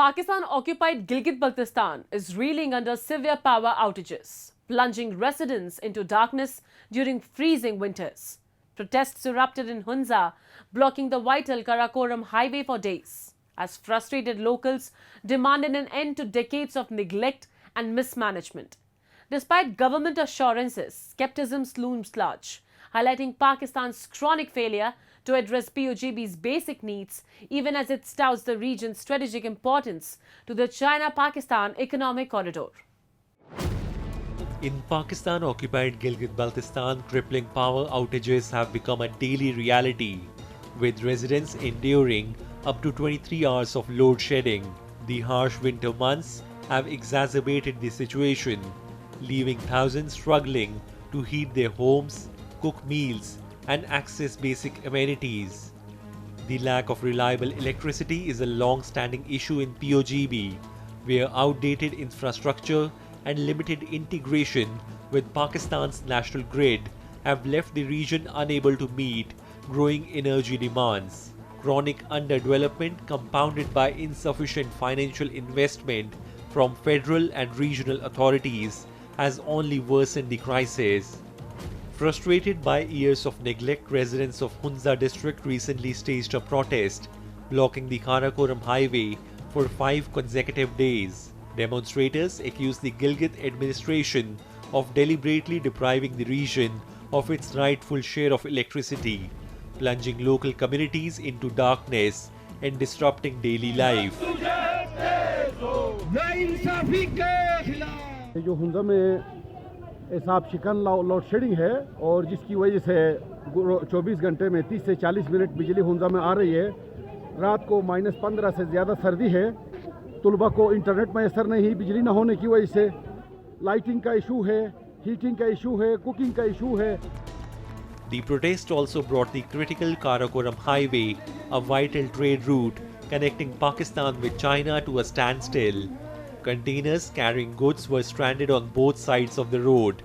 Pakistan-occupied Gilgit-Baltistan is reeling under severe power outages, plunging residents into darkness during freezing winters. Protests erupted in Hunza, blocking the vital Karakoram Highway for days, as frustrated locals demanded an end to decades of neglect and mismanagement. Despite government assurances, skepticism looms large, highlighting Pakistan's chronic failure to address PoGB's basic needs, even as it touts the region's strategic importance to the China-Pakistan economic corridor. In Pakistan-occupied Gilgit-Baltistan, crippling power outages have become a daily reality, with residents enduring up to 23 hours of load shedding. The harsh winter months have exacerbated the situation, leaving thousands struggling to heat their homes, cook meals, and access basic amenities. The lack of reliable electricity is a long-standing issue in PoGB, where outdated infrastructure and limited integration with Pakistan's national grid have left the region unable to meet growing energy demands. Chronic underdevelopment, compounded by insufficient financial investment from federal and regional authorities, has only worsened the crisis. Frustrated by years of neglect, residents of Hunza district recently staged a protest, blocking the Karakoram Highway for 5 consecutive days. Demonstrators accused the Gilgit administration of deliberately depriving the region of its rightful share of electricity, plunging local communities into darkness and disrupting daily life. जो हुंजा में साफ शिकन load shedding है और जिसकी वजह से 24 घंटे में 30 से 40 मिनट बिजली हुंजा में आ रही है। रात को -15 से ज़्यादा सर्दी है। तुलबा को इंटरनेट में असर नहीं, बिजली न होने की वजह से लाइटिंग का इशू है, हीटिंग का इशू है, कुकिंग का इशू है। The protest also brought the critical Karakoram Highway, a vital trade route connecting Pakistan with China, to a standstill. Containers carrying goods were stranded on both sides of the road,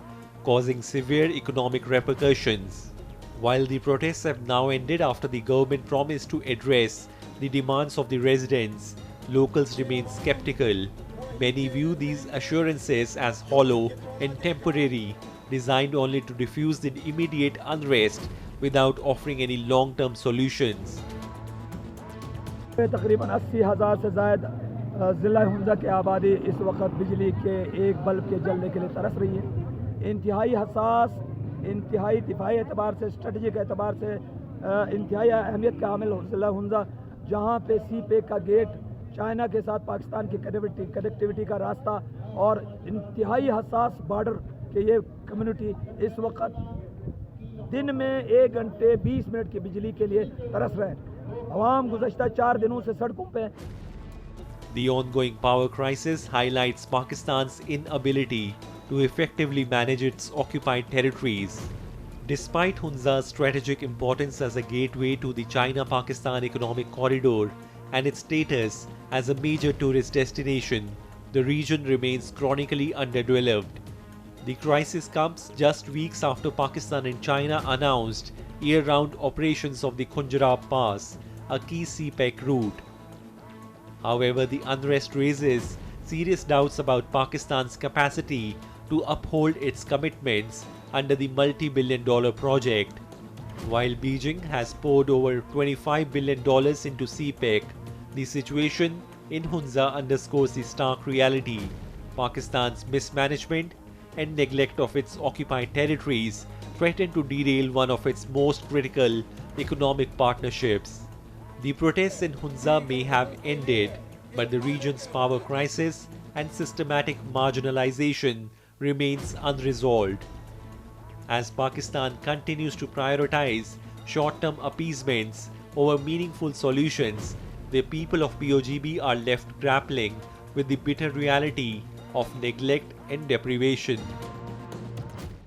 causing severe economic repercussions. While the protests have now ended after the government promised to address the demands of the residents, locals remain skeptical. Many view these assurances as hollow and temporary, designed only to diffuse the immediate unrest without offering any long-term solutions. तकरीबन 80,000 से ज़ायद ज़िला हुंजा की आबादी इस वक्त बिजली के एक बल्ब के जलने के लिए तरस रही है। इंतहाई हसास, इंतहाई दिफाई एतबार से, स्ट्रेटजिक एतबार से इंतहाई अहमियत का हामिल ज़िला हुंजा, जहाँ पे CPEC का गेट, चाइना के साथ पाकिस्तान की कनेक्टिविटी का रास्ता और इंतहाई हसास बॉर्डर के ये कम्युनिटी इस वक्त दिन में 1 घंटे 20 मिनट की बिजली के लिए तरस रहे हैं। अवाम गुज़श्ता 4 दिनों से सड़कों पे। The ongoing power crisis highlights Pakistan's inability to effectively manage its occupied territories. Despite Hunza's strategic importance as a gateway to the China-Pakistan economic corridor and its status as a major tourist destination, the region remains chronically underdeveloped. The crisis comes just weeks after Pakistan and China announced year-round operations of the Khunjarab Pass, a key CPEC route. However, the unrest raises serious doubts about Pakistan's capacity to uphold its commitments under the multi-billion-dollar project. While Beijing has poured over $25 billion into CPEC, the situation in Hunza underscores the stark reality. Pakistan's mismanagement and neglect of its occupied territories threaten to derail one of its most critical economic partnerships. The protests in Hunza may have ended, but the region's power crisis and systematic marginalization remains unresolved. As Pakistan continues to prioritize short-term appeasements over meaningful solutions, the people of PoGB are left grappling with the bitter reality of neglect and deprivation.